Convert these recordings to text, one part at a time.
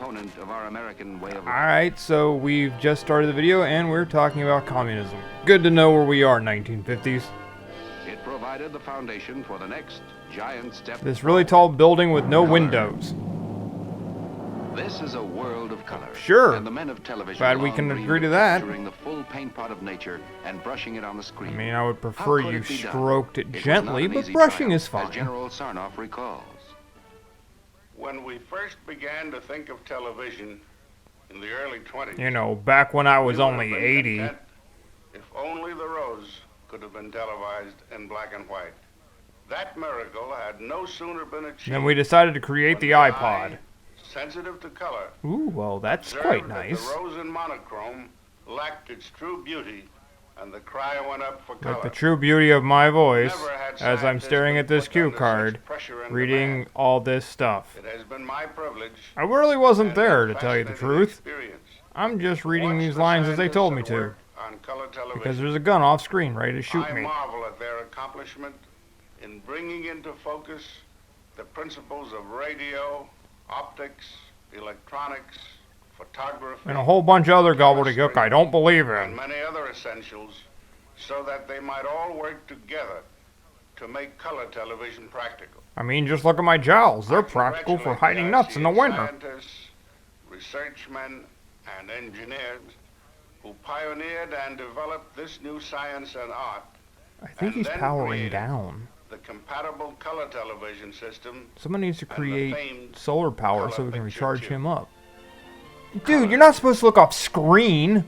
component of our American way of life. Alright, so we've just started the video and we're talking about communism. Good to know where we are, 1950s. It provided the foundation for the next giant step. This really tall building with no windows. This is a world of color. Sure. And the men of television Glad we can agree to that. capturing the full paint pot of nature and brushing it on the screen. I mean, I would How prefer could you it be done? stroked it It was gently, not an but easy brushing triumph, is fine. as General Sarnoff recalls. When we first began to think of television in the early 20s, You know, back when I was we would only have been 80. content if only The Rose could have been televised in black and white. That miracle had no sooner been achieved. Then we decided to create when the iPod. eye, sensitive to color, Ooh, well, that's observed quite that nice. The Rose in monochrome lacked its true beauty, and the cry went up for With color. the true beauty of my voice, Never had as I'm scientists staring been at this put cue under such card, pressure and reading demand. all this stuff. It has been my privilege I really wasn't and there, a to tell you the fascinating truth. experience. I'm just reading Watch these the lines as they told me scientists to. at work on color television. Because there's a gun off screen ready to shoot I me. marvel at their accomplishment in bringing into focus the principles of radio, optics, electronics, photography, And a whole bunch of other gobbledygook I don't believe and in. many other essentials, so that they might all work together to make color television practical. I mean, just look at my jowls. They're I practical for congratulate hiding the nuts in the RCA winter. Scientists, researchmen, and engineers who pioneered and developed this new science and art, I think and he's then powering created down. the compatible color television system. Someone needs to and the create famed solar power color so we can picture recharge tube. him up. Dude, you're not supposed to look off screen.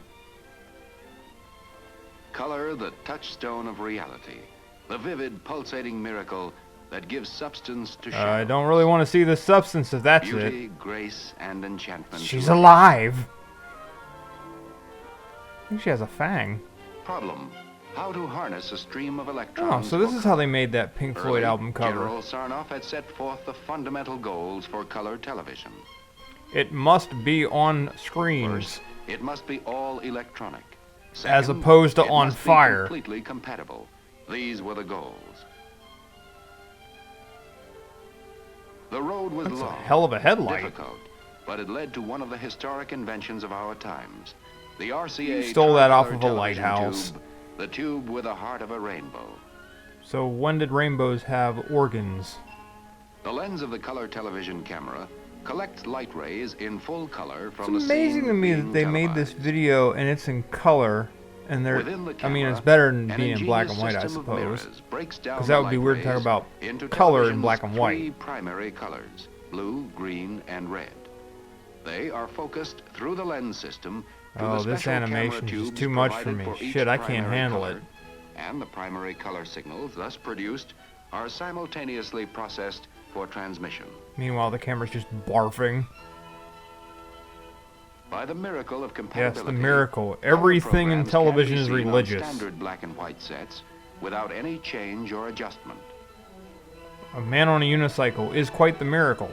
Color, the touchstone of reality. The vivid, pulsating miracle that gives substance to shadow. I don't really want to see the substance if that's Beauty, it. grace, and enchantment. She's alive. I think she has a fang. Problem: how to harness a stream of Oh, electrons. so this for is how color. they made that Pink Floyd Early, album cover. General Sarnoff had set forth the fundamental goals for color television. It must be on screens. First, it must be all electronic. As Second, opposed to it on must be fire. completely compatible. These were the goals. The road was That's a long, hell of a headlight. difficult, but it led to one of the historic inventions of our times. The RCA You stole that off tricolor of a television lighthouse. Tube, the tube with the heart of a rainbow. So when did rainbows have organs? The lens of the color television camera collects light rays in full color from It's the amazing scene to me being that they made this televised. video and it's in color, and they're. Within the I mean, camera, it's better than an being in black and ingenious white, I system of suppose. mirrors breaks down Because the that would be light weird to talk rays about into color in television's black and white. three primary colors: blue, green, and red. They are focused through the lens system to Oh, the this special camera animation is tubes just too much for provided me. each Shit, I can't primary handle color, it. And the primary color signals thus produced are simultaneously processed for transmission. Meanwhile, the camera's just barfing. By the miracle of compatibility, Yes, the miracle. color Everything in programs television can is be seen on religious. standard black and white sets without any change or adjustment. A man on a unicycle is quite the miracle.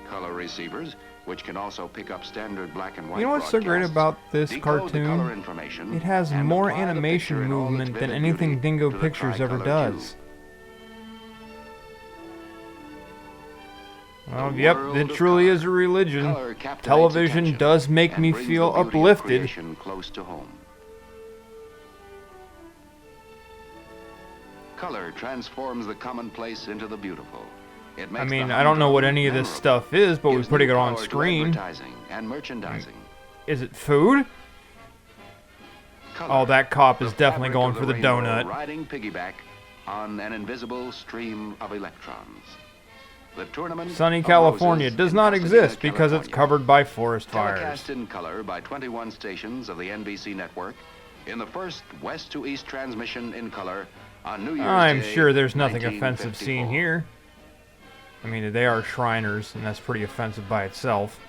Color receivers, which can also pick up standard black and white You know what's so great broadcasts, about this decode the color cartoon? information It has and more apply the animation picture in all its movement than vivid anything beauty Dingo to the Pictures ever tricolor does. tube. Well, The yep, world it of truly color. is a religion. Color captivates Television attention does make and me brings feel the beauty of uplifted. creation close to home. Color transforms the commonplace into the beautiful. It makes I mean, the I don't know what humdrum any of this memorable. stuff is, but we Gives put it new on power to screen. advertising and merchandising. Is it food? Color, Oh, that cop is the definitely fabric going of for the rainbow donut. Riding piggyback on an invisible stream of electrons. The tournament Sunny of California Roses does in not Pasadena, exist because it's California. covered by forest fires. Telecast in color by 21 stations of the NBC network in the first west to east transmission in color on New Year's I'm Day, sure there's nothing offensive seen 1954. here. I mean, they are Shriners, and that's pretty offensive by itself.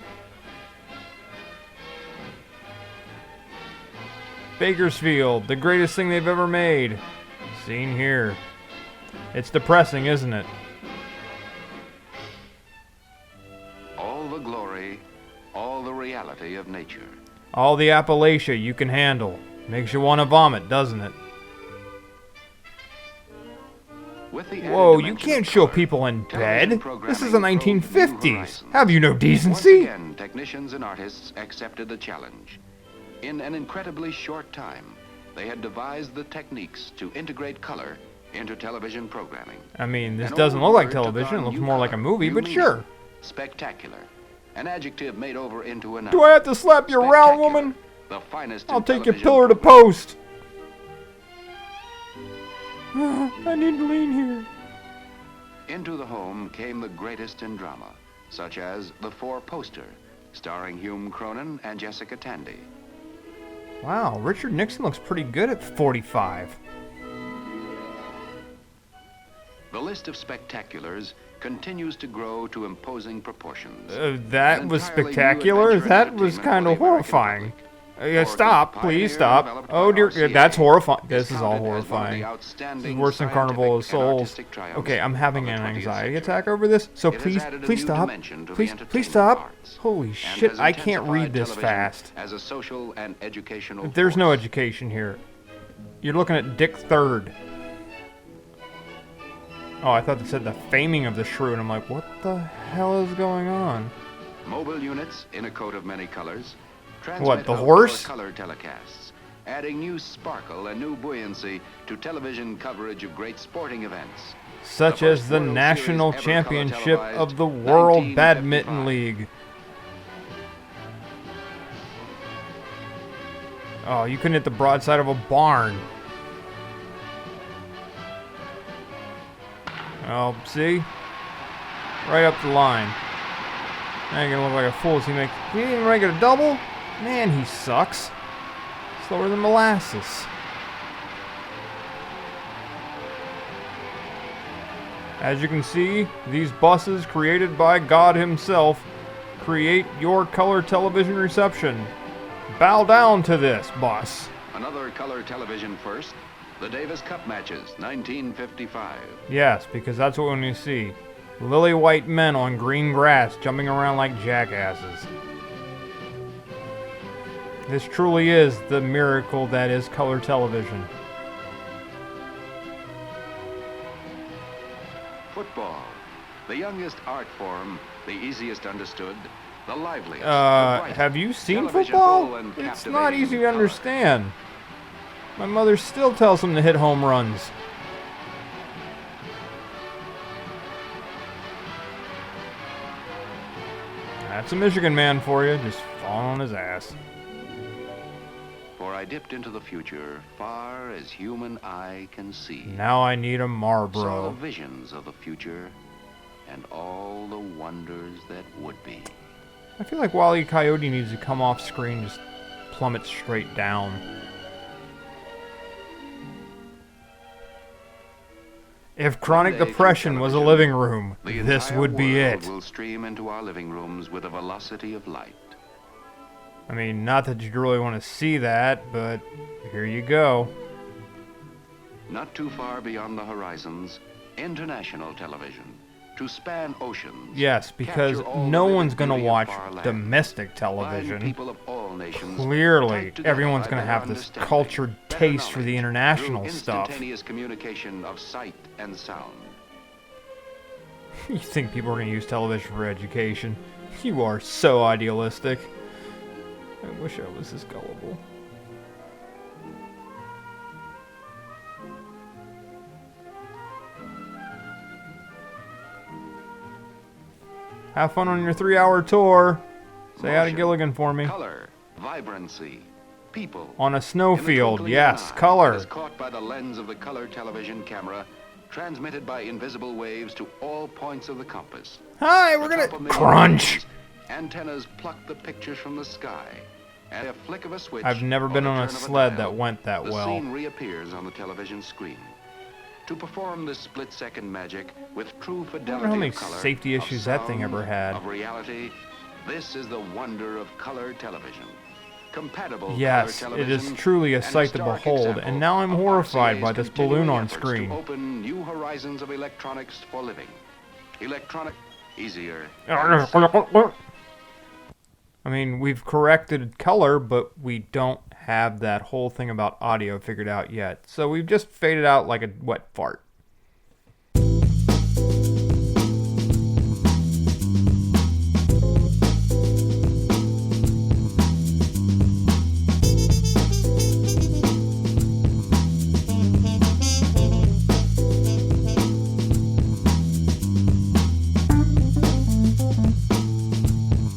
Bakersfield, the greatest thing they've ever made. Seen here. It's depressing, isn't it? All the glory, all the reality of nature. All the Appalachia you can handle. Makes you want to vomit, doesn't it? With With the added Whoa, you dimension can't of show color, people in television bed. programming This is the probed new 1950s. horizons. Have you no Once decency? again, technicians and artists accepted the challenge. In an incredibly short time, they had devised the techniques to integrate color into television programming. I mean, this An doesn't old look like word took television. It on looks new more like a color, movie, new but meaning. sure. Spectacular. An adjective made over into a noun. Do I have to slap you around, Spectacular. woman? The finest I'll in take your television pillar to programming. post. I need to lean here. Into the home came the greatest in drama, such as The Four Poster, starring Hume Cronin and Jessica Tandy. Wow, Richard Nixon looks pretty good at 45. The list of spectaculars continues to grow to imposing proportions. That An was entirely new spectacular. adventure That was entertainment kind for of the American horrifying. public. Stop, Orca, please pioneer stop. developed Oh by dear, RCA, that's horrifying. is This is all counted as one of the horrifying. This is outstanding worse than Carnival of scientific and Souls. artistic triumphs Okay, I'm having of an the 20th anxiety century. attack over this. So It has please, added a please new stop. dimension to the Please entertainment stop. arts, Holy and shit, has I can't read intensified this television fast. as a social and educational There's no force. education here. You're looking at Dick Third. Oh, I thought it said the faming of the shrew, and I'm like, what the hell is going on? Mobile units in a coat of many colors. What, the outdoor horse? Color telecasts, adding new sparkle and new buoyancy to television coverage of great sporting events. Such The first as the World National Series ever color Championship televised, of the World 1955. Badminton League. Oh, you couldn't hit the broadside of a barn. Oh, see? Right up the line. Now you're gonna look like a fool as he makes. He didn't even make it a double? Man, he sucks. Slower than molasses. As you can see, these buses created by God himself create your color television reception. Bow down to this, bus. Another color television first, the Davis Cup matches, 1955. Yes, because that's what we see. Lily white men on green grass jumping around like jackasses. This truly is the miracle that is color television. Football, the youngest art form, the easiest understood, the liveliest. the brightest. Have you seen Television football? full and It's not captivating easy to color. understand. My mother still tells them to hit home runs. That's a Michigan man for you, just falling on his ass. For I dipped into the future, far as human eye can see. Now I need a Saw the Marlboro. visions of the future and all the wonders that would be. I feel like Wile E. Coyote needs to come off screen, just plummet straight down. If chronic Someday, depression through was a television, living room, The this entire would be world it. will stream into our living rooms with the velocity of light. I mean, not that you'd really want to see that, but here you go. Not too far beyond the horizons, international television, to span oceans. Yes, because capture all no the one's vivid going to beauty of watch far land. domestic Blind television. people of all nations, Clearly, tied together everyone's by going to better have this understanding, cultured better taste for the knowledge, international through stuff. instantaneous communication of sight and sound. You think people are going to use television for education? You are so idealistic. I wish I was this gullible. Have fun on your 3-hour tour. Say hi to Motion, Gilligan for me. Color, vibrancy, people. On a In the snowfield, twinkling yes, of an eye, color. it is caught by the lens of the color television camera, transmitted by invisible waves to all points of the compass. Hi, we're Atop gonna a million crunch. planes, Antennas pluck the pictures from the sky. At a flick of a switch, I've never or been the on a turn of sled dial, that went that the well. scene reappears on the television screen. To perform this split-second magic with true fidelity how many of color, safety of issues that thing sound, ever had. Of reality, this is the wonder of color television. Compatible Yes, color it is television, truly a an sight to historic behold, example and now I'm of horrified RCA's by this continuing balloon on efforts screen. To open new horizons of electronics for living. Electronic, easier. I mean, we've corrected color, but we don't have that whole thing about audio figured out yet. So we've just faded out like a wet fart.